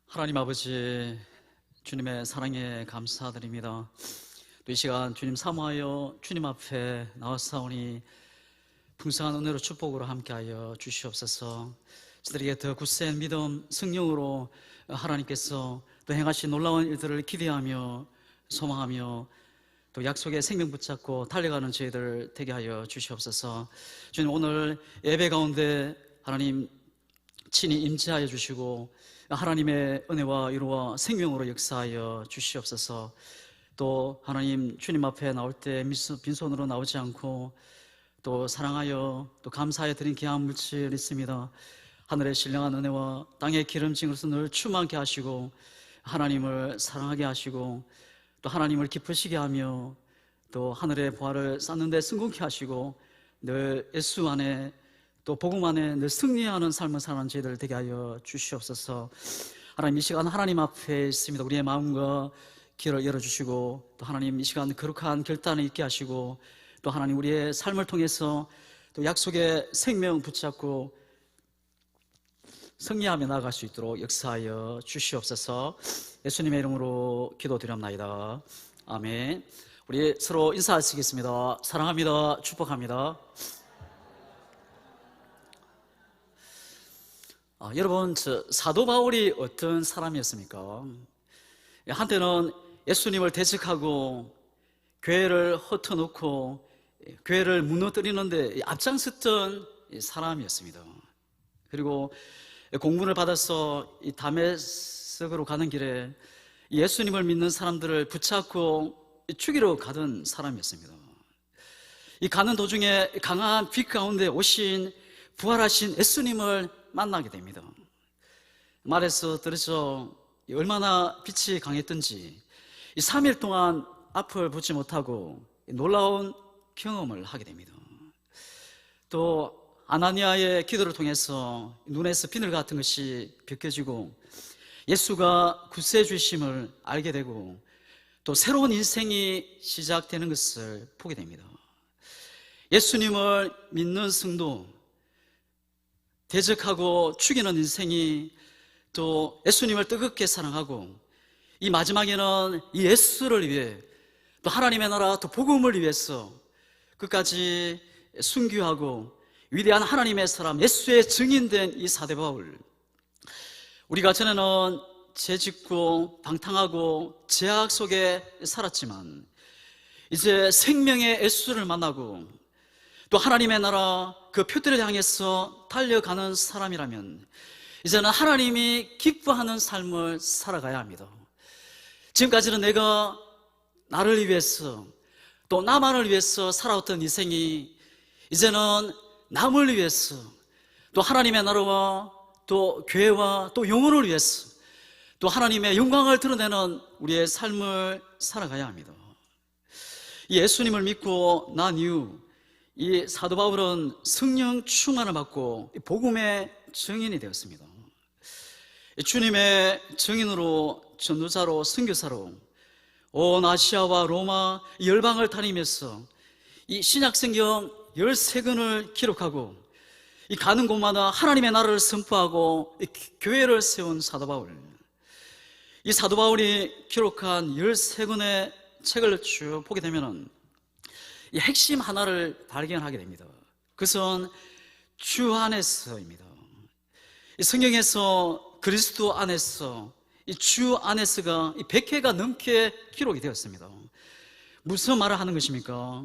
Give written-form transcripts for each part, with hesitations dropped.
하나님 아버지, 주님의 사랑에 감사드립니다. 또 이 시간 주님 사모하여 주님 앞에 나왔사오니 풍성한 은혜로 축복으로 함께하여 주시옵소서. 저들에게 더 굳센 믿음, 성령으로 하나님께서 또 행하신 놀라운 일들을 기대하며 소망하며 또 약속의 생명 붙잡고 달려가는 저희들 되게 하여 주시옵소서. 주님, 오늘 예배 가운데 하나님 친히 임재하여 주시고 하나님의 은혜와 위로와 생명으로 역사하여 주시옵소서. 또 하나님 주님 앞에 나올 때 빈손으로 나오지 않고 또 사랑하여 또 감사하여 드린 귀한 물질이 있습니다. 하늘의 신령한 은혜와 땅의 기름진 것을 늘 충만케 하시고 하나님을 사랑하게 하시고 또 하나님을 기쁘시게 하며 또 하늘의 보화를 쌓는 데 성공케 하시고 늘 예수 안에 또 복음 안에 늘 승리하는 삶을 사는 저희들 되게 하여 주시옵소서. 하나님, 이 시간 하나님 앞에 있습니다. 우리의 마음과 길을 열어주시고 또 하나님 이 시간 거룩한 결단을 있게 하시고 또 하나님 우리의 삶을 통해서 또 약속의 생명 붙잡고 승리하며 나아갈 수 있도록 역사하여 주시옵소서. 예수님의 이름으로 기도드립니다. 아멘. 우리 서로 인사하시겠습니다. 사랑합니다. 축복합니다. 여러분, 사도 바울이 어떤 사람이었습니까? 한때는 예수님을 대적하고 교회를 흩어놓고 교회를 무너뜨리는데 앞장섰던 사람이었습니다. 그리고 공문을 받아서 이 다메섹으로 가는 길에 예수님을 믿는 사람들을 붙잡고 죽이러 가던 사람이었습니다. 이 가는 도중에 강한 빛 가운데 오신 부활하신 예수님을 만나게 됩니다. 말에서 들으죠. 얼마나 빛이 강했던지 이 3일 동안 앞을 보지 못하고 놀라운 경험을 하게 됩니다. 또 아나니아의 기도를 통해서 눈에서 비늘 같은 것이 벗겨지고 예수가 구세주심을 알게 되고 또 새로운 인생이 시작되는 것을 보게 됩니다. 예수님을 믿는 성도, 대적하고 죽이는 인생이 또 예수님을 뜨겁게 사랑하고 이 마지막에는 이 예수를 위해 또 하나님의 나라 또 복음을 위해서 끝까지 순교하고 위대한 하나님의 사람 예수의 증인된 이 사도 바울, 우리가 전에는 죄짓고 방탕하고 죄악 속에 살았지만 이제 생명의 예수를 만나고 또 하나님의 나라 그 표대를 향해서 달려가는 사람이라면 이제는 하나님이 기뻐하는 삶을 살아가야 합니다. 지금까지는 내가 나를 위해서 또 나만을 위해서 살아왔던 인생이 이제는 남을 위해서 또 하나님의 나라와 또 교회와 또 영혼을 위해서 또 하나님의 영광을 드러내는 우리의 삶을 살아가야 합니다. 예수님을 믿고 난 이후 이 사도 바울은 성령 충만을 받고 복음의 증인이 되었습니다. 주님의 증인으로 전도자로 선교사로 온 아시아와 로마 열방을 다니면서 이 신약성경 13권을 기록하고 이 가는 곳마다 하나님의 나라를 선포하고 이 교회를 세운 사도 바울, 이 사도 바울이 기록한 13권의 책을 쭉 보게 되면 이 핵심 하나를 발견하게 됩니다. 그것은 주 안에서입니다. 이 성경에서 그리스도 안에서 이 주 안에서가 이 100회가 넘게 기록이 되었습니다. 무슨 말을 하는 것입니까?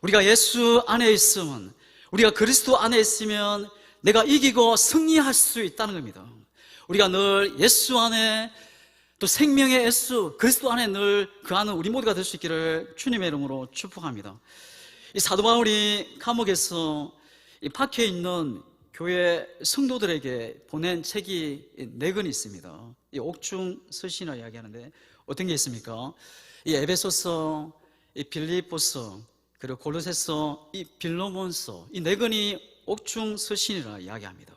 우리가 예수 안에 있으면, 우리가 그리스도 안에 있으면 내가 이기고 승리할 수 있다는 겁니다. 우리가 늘 예수 안에 또 생명의 예수 그리스도 안에 늘 그 안은 우리 모두가 될 수 있기를 주님의 이름으로 축복합니다. 이 사도 바울이 감옥에서 이 박혀 있는 교회 성도들에게 보낸 책이 4권이 있습니다. 이 옥중 서신이라 이야기하는데 어떤 게 있습니까? 이 에베소서, 이 빌립보서, 그리고 골로새서, 이 빌레몬서, 이 4권이 옥중 서신이라 이야기합니다.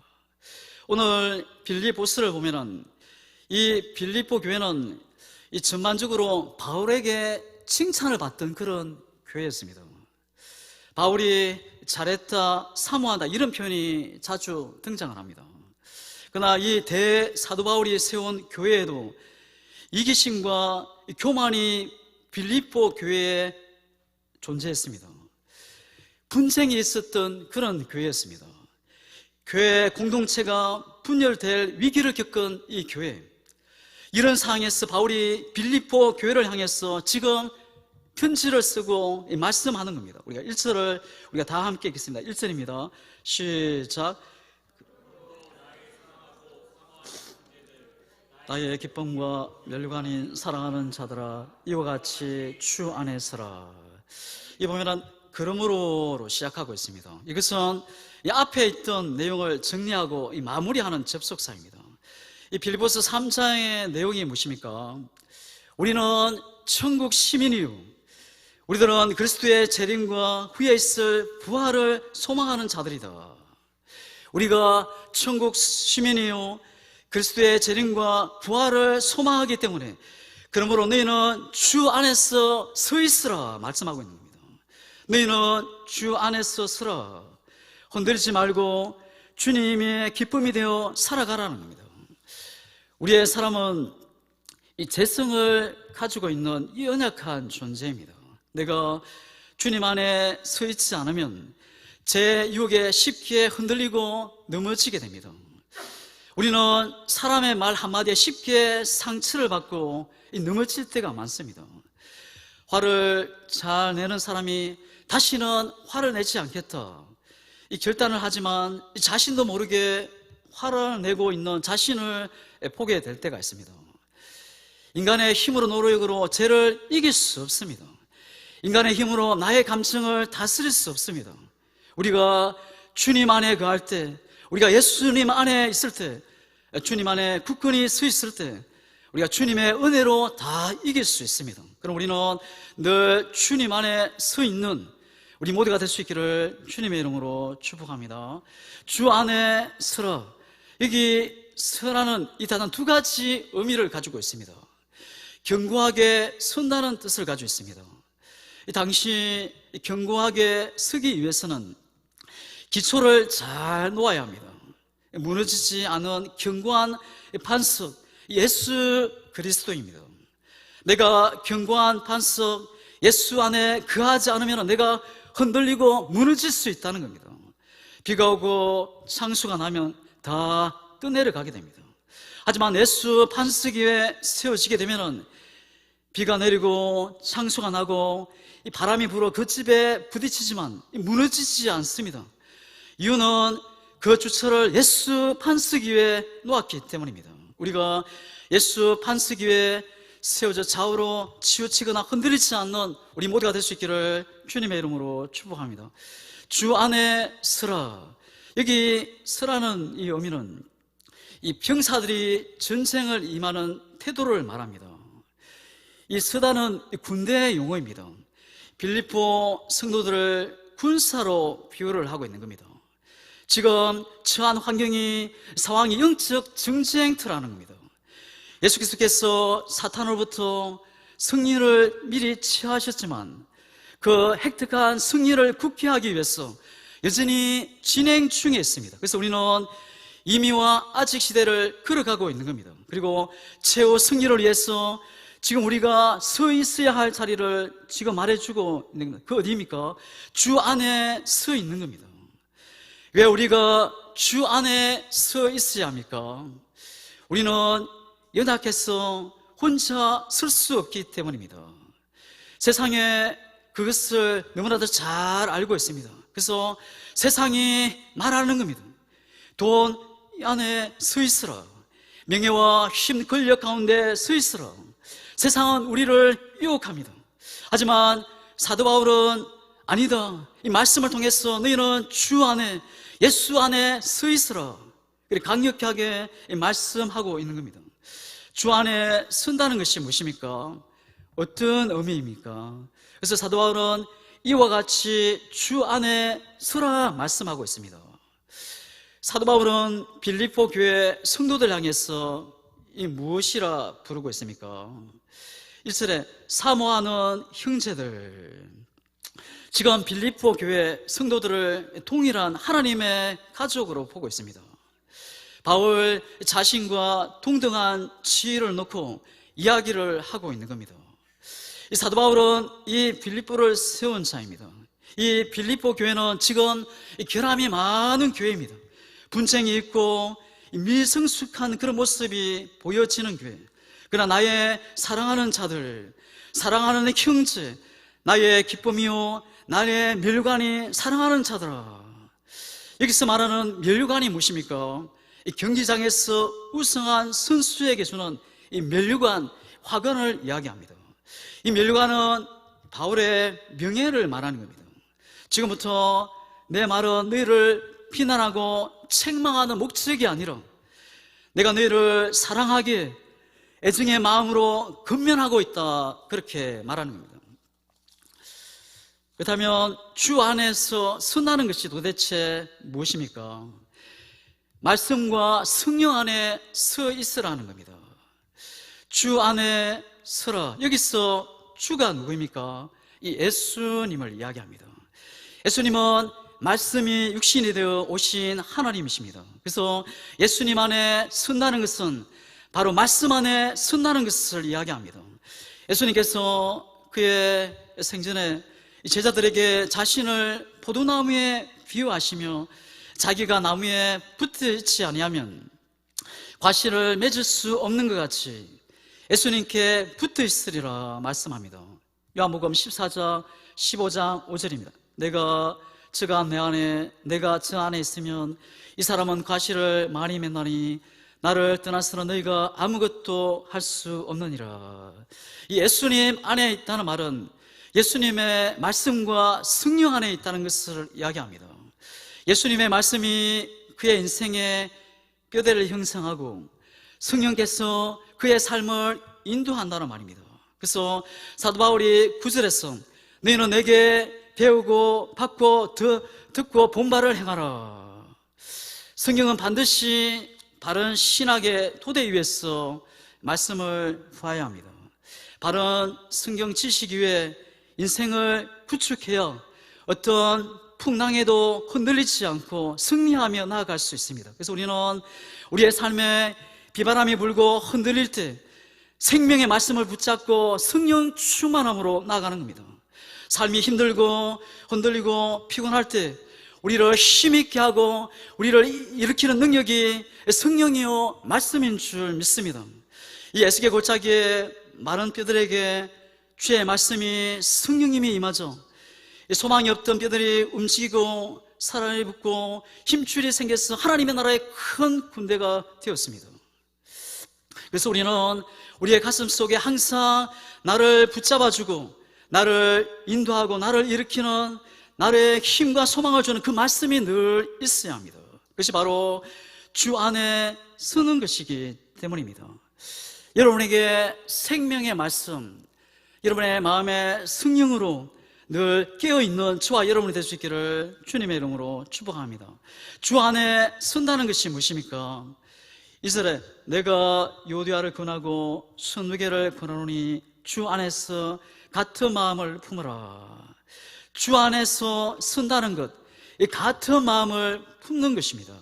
오늘 빌립보서를 보면은 이 빌립보 교회는 이 전반적으로 바울에게 칭찬을 받던 그런 교회였습니다. 바울이 잘했다, 사모한다 이런 표현이 자주 등장을 합니다. 그러나 이 대사도 바울이 세운 교회에도 이기심과 교만이 빌립보 교회에 존재했습니다. 분쟁이 있었던 그런 교회였습니다. 교회 공동체가 분열될 위기를 겪은 이 교회, 이런 상황에서 바울이 빌립보 교회를 향해서 지금 편지를 쓰고 말씀하는 겁니다. 우리가 1절을 우리가 다 함께 읽겠습니다. 1절입니다. 시작. 나의 기쁨과 멸관인 사랑하는 자들아, 이와 같이 주 안에 서라. 이 보면은 그러므로로 시작하고 있습니다. 이것은 이 앞에 있던 내용을 정리하고 이 마무리하는 접속사입니다. 이 빌립보서 3장의 내용이 무엇입니까? 우리는 천국 시민이요, 우리들은 그리스도의 재림과 후에 있을 부활을 소망하는 자들이다. 우리가 천국 시민이요, 그리스도의 재림과 부활을 소망하기 때문에 그러므로 너희는 주 안에서 서 있으라 말씀하고 있는 겁니다. 너희는 주 안에서 서라. 흔들리지 말고 주님의 기쁨이 되어 살아가라는 겁니다. 우리의 사람은 이 재성을 가지고 있는 이 연약한 존재입니다. 내가 주님 안에 서 있지 않으면 제 유혹에 쉽게 흔들리고 넘어지게 됩니다. 우리는 사람의 말 한마디에 쉽게 상처를 받고 넘어질 때가 많습니다. 화를 잘 내는 사람이 다시는 화를 내지 않겠다, 이 결단을 하지만 자신도 모르게 화를 내고 있는 자신을 보게 될 때가 있습니다. 인간의 힘으로 노력으로 죄를 이길 수 없습니다. 인간의 힘으로 나의 감정을 다스릴 수 없습니다. 우리가 주님 안에 거할 때, 우리가 예수님 안에 있을 때, 주님 안에 굳건히 서 있을 때 우리가 주님의 은혜로 다 이길 수 있습니다. 그럼 우리는 늘 주님 안에 서 있는 우리 모두가 될 수 있기를 주님의 이름으로 축복합니다. 주 안에 서라. 여기 서라는 이 단어는 두 가지 의미를 가지고 있습니다. 견고하게 선다는 뜻을 가지고 있습니다. 이 당시 견고하게 서기 위해서는 기초를 잘 놓아야 합니다. 무너지지 않은 견고한 반석, 예수 그리스도입니다. 내가 견고한 반석 예수 안에 거하지 않으면 내가 흔들리고 무너질 수 있다는 겁니다. 비가 오고 창수가 나면 다 떠내려가게 됩니다. 하지만 예수 반석 위에 세워지게 되면 비가 내리고 창수가 나고 이 바람이 불어 그 집에 부딪히지만 무너지지 않습니다. 이유는 그 주처를 예수 반석 위에 놓았기 때문입니다. 우리가 예수 반석 위에 세워져 좌우로 치우치거나 흔들리지 않는 우리 모두가 될 수 있기를 주님의 이름으로 축복합니다. 주 안에 서라. 여기 서라는 이 의미는 이 병사들이 전쟁을 임하는 태도를 말합니다. 이 서다는 군대의 용어입니다. 빌립보 성도들을 군사로 비유를 하고 있는 겁니다. 지금 처한 환경이, 상황이 영적 전쟁터라는 겁니다. 예수 그리스도께서 사탄으로부터 승리를 미리 취하셨지만 그 획득한 승리를 굳게 하기 위해서 여전히 진행 중에 있습니다. 그래서 우리는 이미와 아직 시대를 걸어가고 있는 겁니다. 그리고 최후 승리를 위해서 지금 우리가 서 있어야 할 자리를 지금 말해주고 있는 겁니다. 그 어디입니까? 주 안에 서 있는 겁니다. 왜 우리가 주 안에 서 있어야 합니까? 우리는 연약해서 혼자 설 수 없기 때문입니다. 세상에 그것을 너무나도 잘 알고 있습니다. 그래서 세상이 말하는 겁니다. 돈 안에 서 있으라. 명예와 힘, 권력 가운데 서 있으라. 세상은 우리를 유혹합니다. 하지만 사도 바울은 아니다. 이 말씀을 통해서 너희는 주 안에, 예수 안에 서 있으라. 강력하게 말씀하고 있는 겁니다. 주 안에 선다는 것이 무엇입니까? 어떤 의미입니까? 그래서 사도 바울은 이와 같이 주 안에 서라 말씀하고 있습니다. 사도 바울은 빌립보 교회 성도들 향해서 이 무엇이라 부르고 있습니까? 1절에 사모하는 형제들. 지금 빌립보 교회 성도들을 동일한 하나님의 가족으로 보고 있습니다. 바울 자신과 동등한 지위를 놓고 이야기를 하고 있는 겁니다. 이 사도 바울은 이 빌립보를 세운 자입니다. 이 빌립보 교회는 지금 결함이 많은 교회입니다. 분쟁이 있고 미성숙한 그런 모습이 보여지는 교회. 그러나 나의 사랑하는 자들, 사랑하는 형제, 나의 기쁨이요 나의 면류관이 사랑하는 자들아. 여기서 말하는 면류관이 무엇입니까? 이 경기장에서 우승한 선수에게 주는 이 면류관, 화관을 이야기합니다. 이 면류관은 바울의 명예를 말하는 겁니다. 지금부터 내 말은 너희를 비난하고 책망하는 목적이 아니라 내가 너희를 사랑하기에 애증의 마음으로 근면하고 있다, 그렇게 말하는 겁니다. 그렇다면 주 안에서 선하는 것이 도대체 무엇입니까? 말씀과 성령 안에 서 있으라는 겁니다. 주 안에 서라. 여기서 주가 누구입니까? 이 예수님을 이야기합니다. 예수님은 말씀이 육신이 되어 오신 하나님이십니다. 그래서 예수님 안에 선다는 것은 바로 말씀 안에 선다는 것을 이야기합니다. 예수님께서 그의 생전에 제자들에게 자신을 포도나무에 비유하시며 자기가 나무에 붙어 있지 아니하면 과실을 맺을 수 없는 것 같이 예수님께 붙어 있으리라 말씀합니다. 요한복음 14장 15장 5절입니다. 내가 저 안에 있으면 이 사람은 과실을 많이 맺나니 나를 떠나서는 너희가 아무것도 할 수 없느니라. 이 예수님 안에 있다는 말은 예수님의 말씀과 성령 안에 있다는 것을 이야기합니다. 예수님의 말씀이 그의 인생의 뼈대를 형성하고 성령께서 그의 삶을 인도한다는 말입니다. 그래서 사도 바울이 9절에서 너희는 내게 배우고 받고 듣고 본바를 행하라. 성경은 반드시 바른 신학의 토대 위에서 말씀을 구해야 합니다. 바른 성경 지식 위에 인생을 구축해야 어떤 풍랑에도 흔들리지 않고 승리하며 나아갈 수 있습니다. 그래서 우리는 우리의 삶에 비바람이 불고 흔들릴 때 생명의 말씀을 붙잡고 성령 충만함으로 나아가는 겁니다. 삶이 힘들고 흔들리고 피곤할 때 우리를 힘있게 하고 우리를 일으키는 능력이 성령이요 말씀인 줄 믿습니다. 이 에스겔 골짜기에 많은 뼈들에게 주의 말씀이 성령님이 임하죠. 소망이 없던 뼈들이 움직이고 살아이 붙고 힘줄이 생겨서 하나님의 나라의 큰 군대가 되었습니다. 그래서 우리는 우리의 가슴 속에 항상 나를 붙잡아주고 나를 인도하고 나를 일으키는 나의 힘과 소망을 주는 그 말씀이 늘 있어야 합니다. 그것이 바로 주 안에 서는 것이기 때문입니다. 여러분에게 생명의 말씀, 여러분의 마음의 성령으로 늘 깨어있는 저와 여러분이 될 수 있기를 주님의 이름으로 축복합니다. 주 안에 선다는 것이 무엇입니까? 이스라엘, 내가 요디아를 권하고 순두개를 권하노니 주 안에서 같은 마음을 품으라. 주 안에서 선다는 것, 이 같은 마음을 품는 것입니다.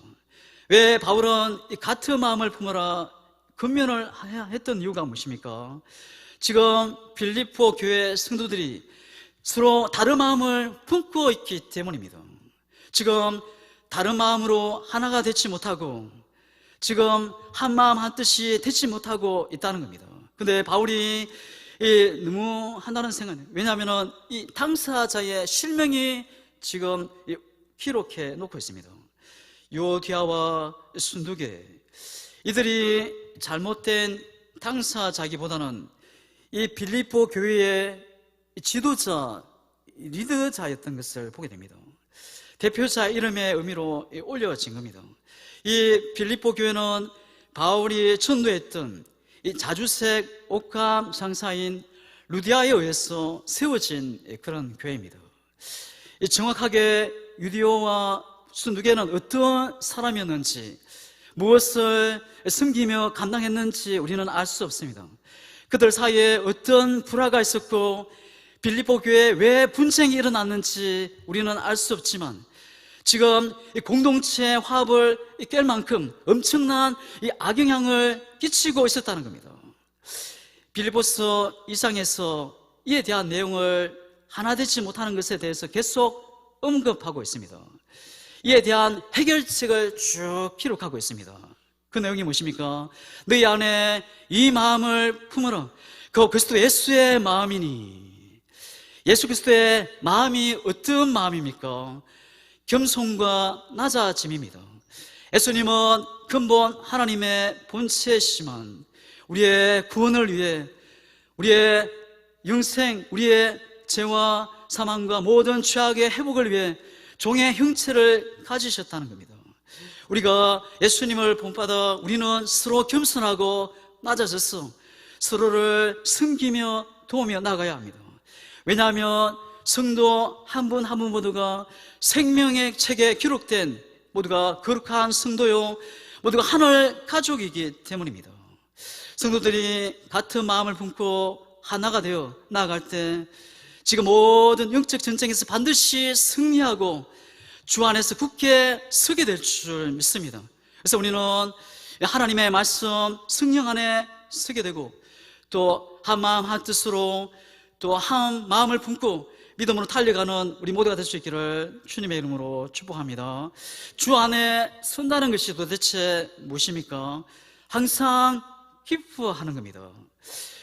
왜 바울은 이 같은 마음을 품으라 권면을 했던 이유가 무엇입니까? 지금 빌립보 교회 성도들이 서로 다른 마음을 품고 있기 때문입니다. 지금 다른 마음으로 하나가 되지 못하고 지금 한 마음 한 뜻이 되지 못하고 있다는 겁니다. 근데 바울이 너무 한다는 생각은, 왜냐하면 이 당사자의 실명이 지금 기록해 놓고 있습니다. 요디아와 순두개, 이들이 잘못된 당사자기보다는 이 빌립보 교회의 지도자, 리더자였던 것을 보게 됩니다. 대표자 이름의 의미로 올려진 겁니다. 이 빌립보 교회는 바울이 전도했던 이 자주색 옷감 장사인 루디아에 의해서 세워진 그런 교회입니다. 정확하게 유디오와 순두개는 어떤 사람이었는지, 무엇을 숨기며 감당했는지 우리는 알 수 없습니다. 그들 사이에 어떤 불화가 있었고 빌립보 교회에 왜 분쟁이 일어났는지 우리는 알 수 없지만, 지금 이 공동체 화합을 깰 만큼 엄청난 이 악영향을 끼치고 있었다는 겁니다. 빌립보서 2장에서 이에 대한 내용을 하나 되지 못하는 것에 대해서 계속 언급하고 있습니다. 이에 대한 해결책을 쭉 기록하고 있습니다. 그 내용이 무엇입니까? 너희 안에 이 마음을 품으라. 그 그리스도 예수의 마음이니. 예수 그리스도의 마음이 어떤 마음입니까? 겸손과 낮아짐입니다. 예수님은 근본 하나님의 본체시지만 우리의 구원을 위해, 우리의 영생, 우리의 죄와 사망과 모든 죄악의 회복을 위해 종의 형체를 가지셨다는 겁니다. 우리가 예수님을 본받아 우리는 서로 겸손하고 낮아져서 서로를 섬기며 도우며 나가야 합니다. 왜냐하면 성도 한 분 한 분 모두가 생명의 책에 기록된 모두가 거룩한 성도요, 모두가 하늘 가족이기 때문입니다. 성도들이 같은 마음을 품고 하나가 되어 나아갈 때 지금 모든 영적 전쟁에서 반드시 승리하고 주 안에서 굳게 서게 될 줄 믿습니다. 그래서 우리는 하나님의 말씀 성령 안에 서게 되고 또 한 마음 한 뜻으로 또 한 마음을 품고 믿음으로 달려가는 우리 모두가 될 수 있기를 주님의 이름으로 축복합니다. 주 안에 선다는 것이 도대체 무엇입니까? 항상 기뻐하는 겁니다.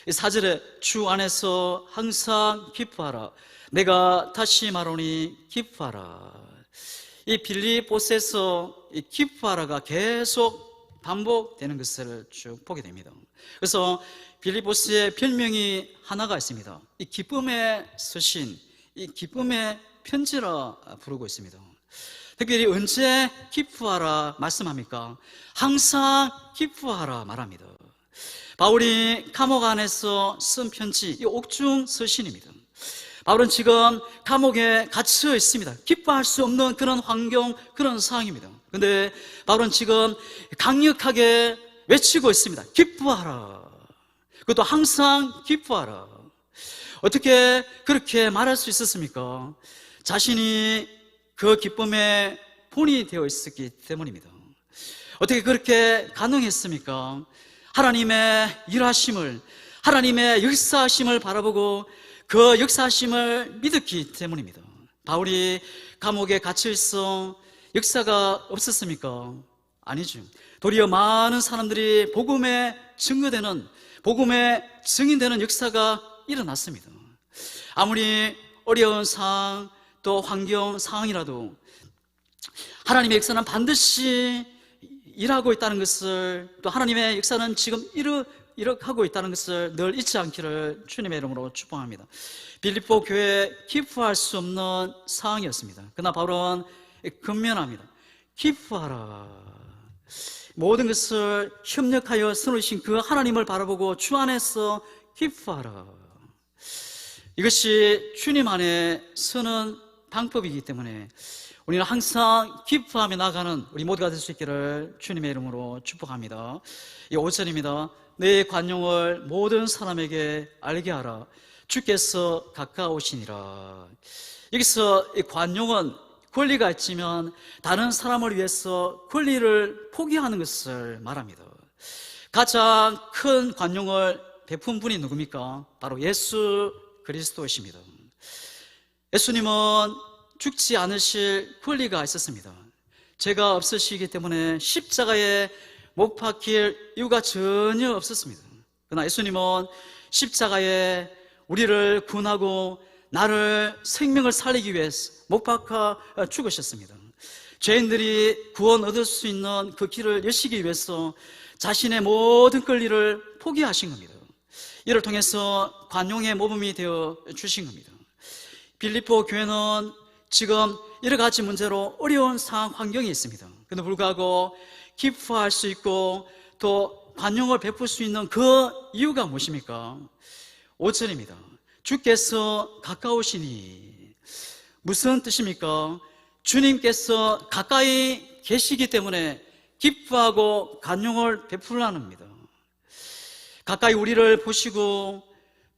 4절에 주 안에서 항상 기뻐하라. 내가 다시 말하노니 기뻐하라. 이 빌립보서에서 이 기뻐하라가 계속 반복되는 것을 쭉 보게 됩니다. 그래서 빌립보서의 별명이 하나가 있습니다. 이 기쁨의 서신, 이 기쁨의 편지라 부르고 있습니다. 특별히 언제 기뻐하라 말씀합니까? 항상 기뻐하라 말합니다. 바울이 감옥 안에서 쓴 편지, 이 옥중 서신입니다. 바울은 지금 감옥에 갇혀 있습니다. 기뻐할 수 없는 그런 환경, 그런 상황입니다. 그런데 바울은 지금 강력하게 외치고 있습니다. 기뻐하라. 그것도 항상 기뻐하라. 어떻게 그렇게 말할 수 있었습니까? 자신이 그 기쁨의 본이 되어 있었기 때문입니다. 어떻게 그렇게 가능했습니까? 하나님의 일하심을, 하나님의 역사하심을 바라보고 그 역사하심을 믿었기 때문입니다. 바울이 감옥에 갇혀 있어 역사가 없었습니까? 아니죠. 도리어 많은 사람들이 복음에 증거되는, 복음에 증인되는 역사가 일어났습니다. 아무리 어려운 상황, 또 환경 상황이라도 하나님의 역사는 반드시 일하고 있다는 것을, 또 하나님의 역사는 지금 일어하고 있다는 것을 늘 잊지 않기를 주님의 이름으로 축복합니다. 빌립보 교회에 기뻐할 수 없는 상황이었습니다. 그러나 바울은 근면합니다. 기뻐하라. 모든 것을 협력하여 세우신 그 하나님을 바라보고 주 안에서 기뻐하라. 이것이 주님 안에 서는 방법이기 때문에 우리는 항상 기뻐하며 나가는 우리 모두가 될 수 있기를 주님의 이름으로 축복합니다. 이 5절입니다. 내 관용을 모든 사람에게 알게 하라. 주께서 가까우시니라. 여기서 이 관용은 권리가 있지만 다른 사람을 위해서 권리를 포기하는 것을 말합니다. 가장 큰 관용을 베푼 분이 누굽니까? 바로 예수 그리스도이십니다. 예수님은 죽지 않으실 권리가 있었습니다. 죄가 없으시기 때문에 십자가에 못 박힐 이유가 전혀 없었습니다. 그러나 예수님은 십자가에 우리를 구원하고 나를 생명을 살리기 위해서 못 박아 죽으셨습니다. 죄인들이 구원 얻을 수 있는 그 길을 여시기 위해서 자신의 모든 권리를 포기하신 겁니다. 이를 통해서 관용의 모범이 되어 주신 겁니다. 빌립보 교회는 지금 여러 가지 문제로 어려운 상황 환경이 있습니다. 그런데 불구하고 기뻐할 수 있고 또 관용을 베풀 수 있는 그 이유가 무엇입니까? 5절입니다. 주께서 가까우시니. 무슨 뜻입니까? 주님께서 가까이 계시기 때문에 기뻐하고 관용을 베풀라는 겁니다. 가까이 우리를 보시고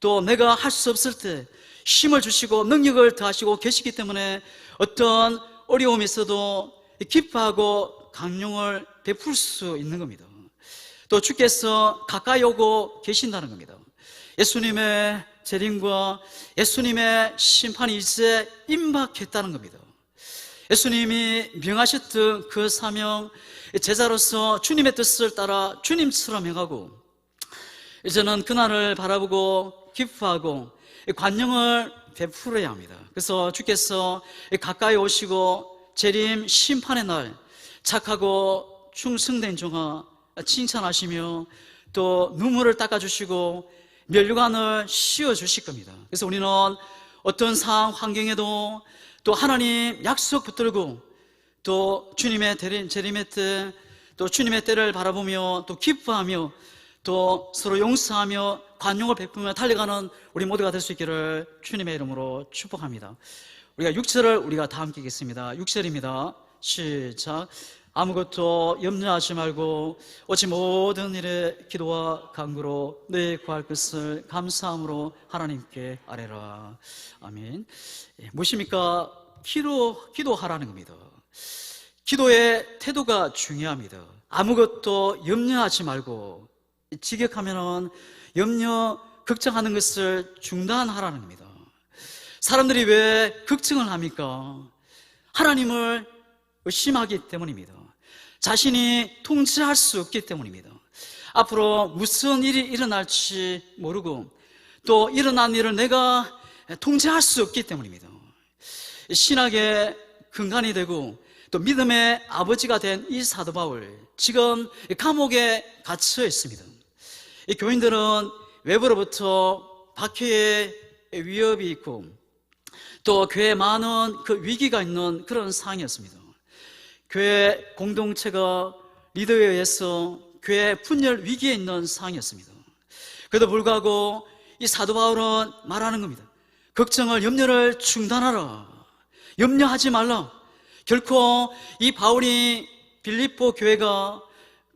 또 내가 할 수 없을 때 힘을 주시고 능력을 더하시고 계시기 때문에 어떤 어려움이 있어도 기뻐하고 강령을 베풀 수 있는 겁니다. 또 주께서 가까이 오고 계신다는 겁니다. 예수님의 재림과 예수님의 심판이 이제 임박했다는 겁니다. 예수님이 명하셨던 그 사명, 제자로서 주님의 뜻을 따라 주님처럼 행하고 이제는 그날을 바라보고 기뻐하고 관용을 베풀어야 합니다. 그래서 주께서 가까이 오시고 재림 심판의 날 착하고 충성된 종아 칭찬하시며 또 눈물을 닦아주시고 면류관을 씌워주실 겁니다. 그래서 우리는 어떤 상황 환경에도 또 하나님 약속 붙들고 또 주님의 재림의 때 또 주님의 때를 바라보며 또 기뻐하며 또 서로 용서하며 관용을 베푸며 달려가는 우리 모두가 될 수 있기를 주님의 이름으로 축복합니다. 우리가 6절을 우리가 다 함께 읽겠습니다. 6절입니다. 시작. 아무것도 염려하지 말고 오직 모든 일에 기도와 간구로 내 구할 것을 감사함으로 하나님께 아뢰라. 아멘. 무엇입니까? 기도하라는 겁니다. 기도의 태도가 중요합니다. 아무것도 염려하지 말고, 직역하면은 염려, 걱정하는 것을 중단하라는 겁니다. 사람들이 왜 걱정을 합니까? 하나님을 의심하기 때문입니다. 자신이 통제할 수 없기 때문입니다. 앞으로 무슨 일이 일어날지 모르고 또 일어난 일을 내가 통제할 수 없기 때문입니다. 신학의 근간이 되고 또 믿음의 아버지가 된 이 사도 바울, 지금 감옥에 갇혀 있습니다. 이 교인들은 외부로부터 박해의 위협이 있고 또 교회에 많은 그 위기가 있는 그런 상황이었습니다. 교회 공동체가 리더에 의해서 교회 분열 위기에 있는 상황이었습니다. 그래도 불구하고 이 사도 바울은 말하는 겁니다. 걱정을, 염려를 중단하라. 염려하지 말라. 결코 이 바울이 빌립보 교회가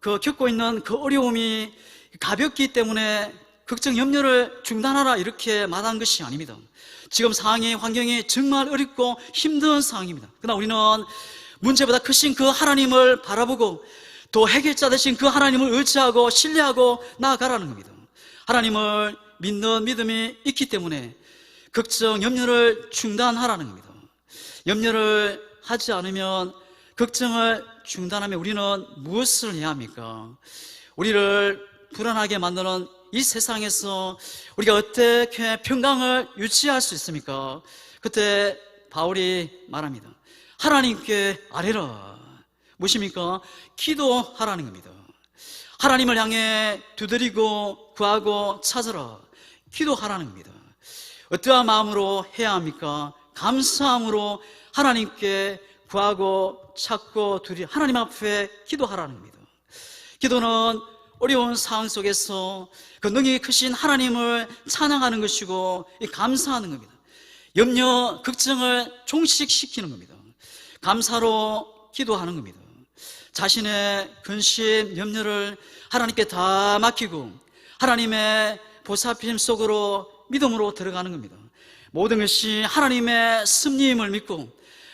겪고 있는 그 어려움이 가볍기 때문에 걱정, 염려를 중단하라 이렇게 말한 것이 아닙니다. 지금 상황이, 환경이 정말 어렵고 힘든 상황입니다. 그러나 우리는 문제보다 크신 그 하나님을 바라보고 또 해결자 되신 그 하나님을 의지하고 신뢰하고 나아가라는 겁니다. 하나님을 믿는 믿음이 있기 때문에 걱정, 염려를 중단하라는 겁니다. 염려를 하지 않으면, 걱정을 중단하면 우리는 무엇을 해야 합니까? 우리를 불안하게 만드는 이 세상에서 우리가 어떻게 평강을 유지할 수 있습니까? 그때 바울이 말합니다. 하나님께 아뢰라. 무엇입니까? 기도하라는 겁니다. 하나님을 향해 두드리고 구하고 찾으라. 기도하라는 겁니다. 어떠한 마음으로 해야 합니까? 감사함으로 하나님께 구하고 찾고 하나님 앞에 기도하라는 겁니다. 기도는 어려운 상황 속에서 그 능력이 크신 하나님을 찬양하는 것이고 감사하는 겁니다. 염려, 걱정을 종식시키는 겁니다. 감사로 기도하는 겁니다. 자신의 근심, 염려를 하나님께 다 맡기고 하나님의 보살핌 속으로 믿음으로 들어가는 겁니다. 모든 것이 하나님의 섭리임을 믿고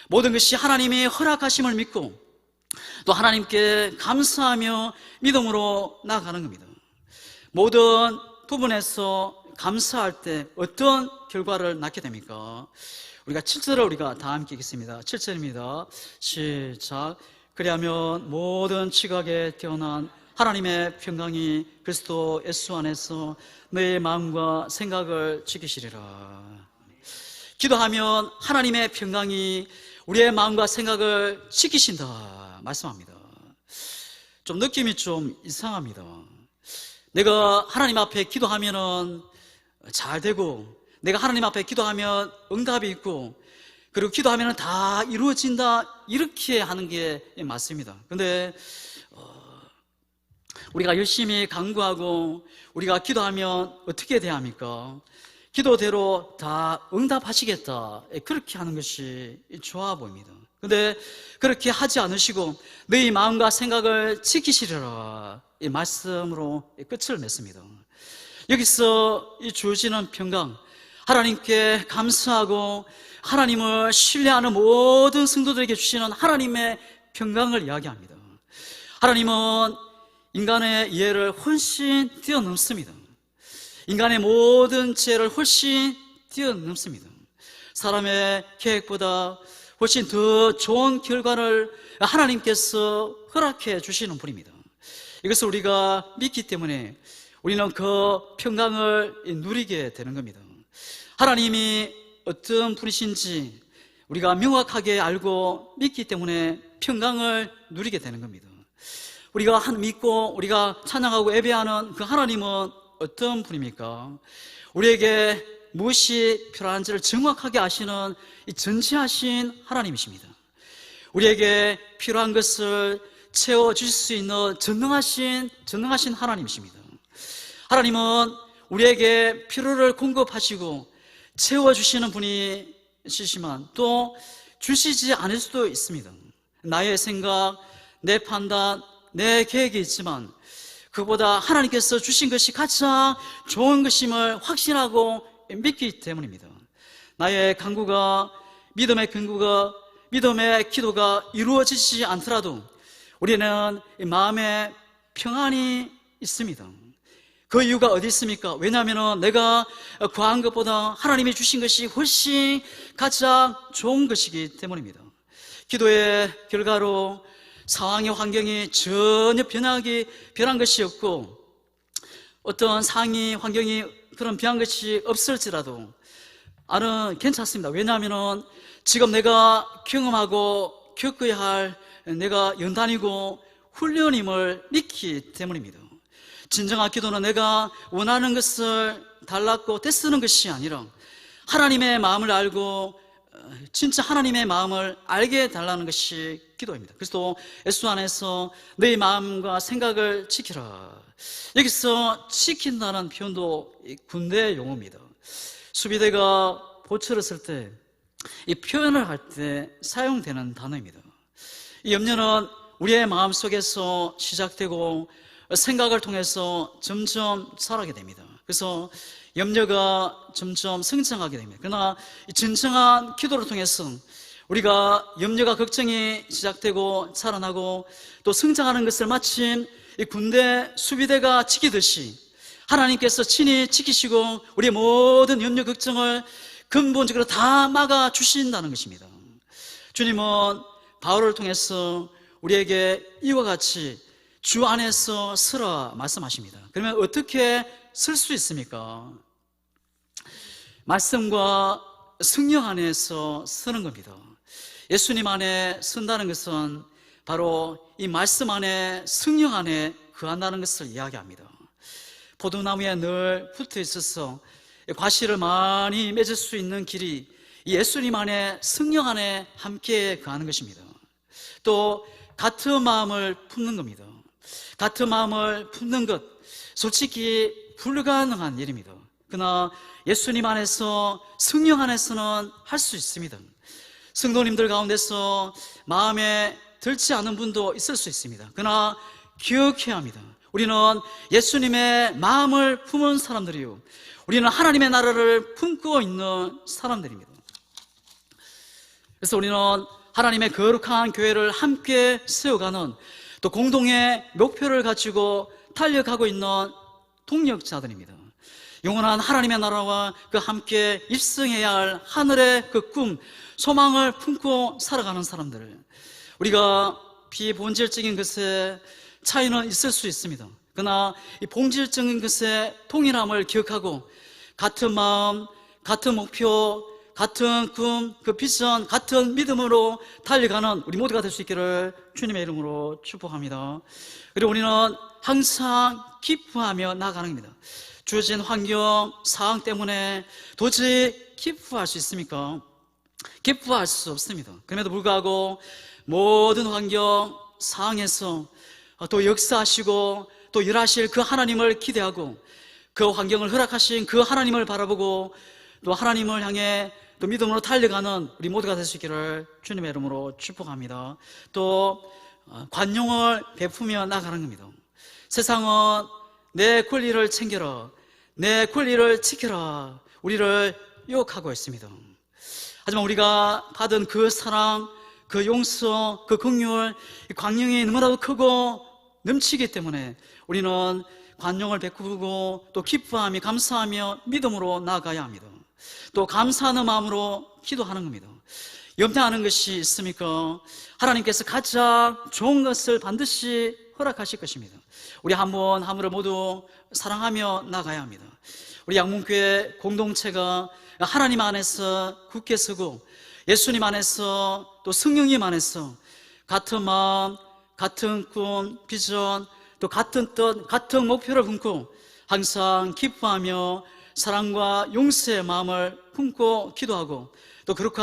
모든 것이 하나님의 허락하심을 믿고 또 하나님께 감사하며 믿음으로 나아가는 겁니다. 모든 부분에서 감사할 때 어떤 결과를 낳게 됩니까? 우리가 7절을 우리가 다 함께 읽겠습니다. 7절입니다. 시작. 그리하면 모든 지각에 뛰어난 하나님의 평강이 그리스도 예수 안에서 너의 마음과 생각을 지키시리라. 기도하면 하나님의 평강이 우리의 마음과 생각을 지키신다 말씀합니다. 좀 느낌이 좀 이상합니다. 내가 하나님 앞에 기도하면은 잘 되고, 내가 하나님 앞에 기도하면 응답이 있고, 그리고 기도하면 다 이루어진다 이렇게 하는 게 맞습니다. 그런데 우리가 열심히 간구하고 우리가 기도하면 어떻게 돼야 합니까? 기도대로 다 응답하시겠다 그렇게 하는 것이 좋아 보입니다. 그런데 그렇게 하지 않으시고 너희 마음과 생각을 지키시리라 이 말씀으로 끝을 맺습니다. 여기서 이 주어지는 평강, 하나님께 감사하고 하나님을 신뢰하는 모든 성도들에게 주시는 하나님의 평강을 이야기합니다. 하나님은 인간의 이해를 훨씬 뛰어넘습니다. 인간의 모든 지혜를 훨씬 뛰어넘습니다. 사람의 계획보다 훨씬 더 좋은 결과를 하나님께서 허락해 주시는 분입니다. 이것을 우리가 믿기 때문에 우리는 그 평강을 누리게 되는 겁니다. 하나님이 어떤 분이신지 우리가 명확하게 알고 믿기 때문에 평강을 누리게 되는 겁니다. 우리가 믿고 우리가 찬양하고 예배하는 그 하나님은 어떤 분입니까? 우리에게 무엇이 필요한지를 정확하게 아시는 이 전지하신 하나님이십니다. 우리에게 필요한 것을 채워주실 수 있는 전능하신 하나님이십니다. 하나님은 우리에게 필요를 공급하시고 채워주시는 분이시지만 또 주시지 않을 수도 있습니다. 나의 생각, 내 판단, 내 계획이 있지만 그보다 하나님께서 주신 것이 가장 좋은 것임을 확신하고 믿기 때문입니다. 나의 간구가, 믿음의 근구가, 믿음의 기도가 이루어지지 않더라도 우리는 마음에 평안이 있습니다. 그 이유가 어디 있습니까? 왜냐하면 내가 구한 것보다 하나님이 주신 것이 훨씬 가장 좋은 것이기 때문입니다. 기도의 결과로 상황의 환경이 전혀 변한 것이 없고 어떤 상황이 환경이 그런 변한 것이 없을지라도 나는 괜찮습니다. 왜냐하면 지금 내가 경험하고 겪어야 할 내가 연단이고 훈련임을 믿기 때문입니다. 진정한 기도는 내가 원하는 것을 달라고 떼쓰는 것이 아니라 하나님의 마음을 알고 진짜 하나님의 마음을 알게 해달라는 것이 기도입니다. 그래서 예수 안에서 내 마음과 생각을 지키라. 여기서 지킨다는 표현도 군대 용어입니다. 수비대가 보초를 쓸 때 이 표현을 할 때 사용되는 단어입니다. 이 염려는 우리의 마음 속에서 시작되고 생각을 통해서 점점 자라게 됩니다. 그래서 염려가 점점 성장하게 됩니다. 그러나 진정한 기도를 통해서 우리가 염려가 걱정이 시작되고 자라나고 또 성장하는 것을 마침 이 군대 수비대가 지키듯이 하나님께서 친히 지키시고 우리의 모든 염려 걱정을 근본적으로 다 막아주신다는 것입니다. 주님은 바울을 통해서 우리에게 이와 같이 주 안에서 서라 말씀하십니다. 그러면 어떻게 설 수 있습니까? 말씀과 성령 안에서 서는 겁니다. 예수님 안에 선다는 것은 바로 이 말씀 안에 성령 안에 거한다는 것을 이야기합니다. 포도나무에 늘 붙어 있어서 과실을 많이 맺을 수 있는 길이 이 예수님 안에 성령 안에 함께 거하는 것입니다. 또 같은 마음을 품는 겁니다. 같은 마음을 품는 것 솔직히 불가능한 일입니다. 그러나 예수님 안에서 성령 안에서는 할 수 있습니다. 성도님들 가운데서 마음에 들지 않는 분도 있을 수 있습니다. 그러나 기억해야 합니다. 우리는 예수님의 마음을 품은 사람들이요, 우리는 하나님의 나라를 품고 있는 사람들입니다. 그래서 우리는 하나님의 거룩한 교회를 함께 세워가는 또 공동의 목표를 가지고 달려가고 있는 동력자들입니다. 영원한 하나님의 나라와 그 함께 입성해야 할 하늘의 그 꿈, 소망을 품고 살아가는 사람들, 우리가 비본질적인 것에 차이는 있을 수 있습니다. 그러나 이 본질적인 것의 동일함을 기억하고 같은 마음, 같은 목표, 같은 꿈, 그 비전, 같은 믿음으로 달려가는 우리 모두가 될 수 있기를 주님의 이름으로 축복합니다. 그리고 우리는 항상 기뻐하며 나아가는 겁니다. 주어진 환경, 상황 때문에 도저히 기뻐할 수 있습니까? 기뻐할 수 없습니다. 그럼에도 불구하고 모든 환경, 상황에서 또 역사하시고 또 일하실 그 하나님을 기대하고 그 환경을 허락하신 그 하나님을 바라보고 또 하나님을 향해 또 믿음으로 달려가는 우리 모두가 될 수 있기를 주님의 이름으로 축복합니다. 또 관용을 베푸며 나가는 겁니다. 세상은 내 권리를 챙겨라, 내 권리를 지켜라, 우리를 유혹하고 있습니다. 하지만 우리가 받은 그 사랑, 그 용서, 그 긍휼, 이 광영이 너무나도 크고 넘치기 때문에 우리는 관용을 베푸고 또 기뻐하며 감사하며 믿음으로 나아가야 합니다. 또 감사하는 마음으로 기도하는 겁니다. 염려하는 것이 있습니까? 하나님께서 가장 좋은 것을 반드시 허락하실 것입니다. 우리 한번 모두 사랑하며 나가야 합니다. 우리 양문교회 공동체가 하나님 안에서 굳게 서고 예수님 안에서 또 성령님 안에서 같은 마음, 같은 꿈, 비전, 또 같은 뜻, 같은 목표를 품고 항상 기뻐하며 사랑과 용서의 마음을 품고 기도하고 또 그렇게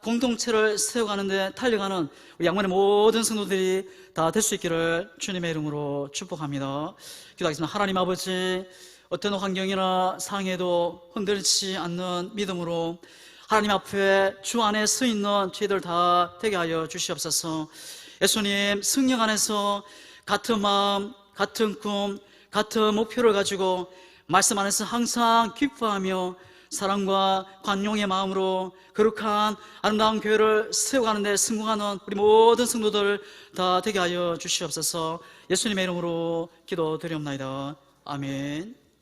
공동체를 세워가는 데 달려가는 우리 양문의 모든 성도들이 다 될 수 있기를 주님의 이름으로 축복합니다. 기도하겠습니다. 하나님 아버지, 어떤 환경이나 상황에도 흔들리지 않는 믿음으로 하나님 앞에 주 안에 서 있는 저희들 다 되게 하여 주시옵소서. 예수님 성령 안에서 같은 마음, 같은 꿈, 같은 목표를 가지고 말씀 안에서 항상 기뻐하며 사랑과 관용의 마음으로 거룩한 아름다운 교회를 세워가는 데 성공하는 우리 모든 성도들 다 되게 하여 주시옵소서. 예수님의 이름으로 기도드리옵나이다. 아멘.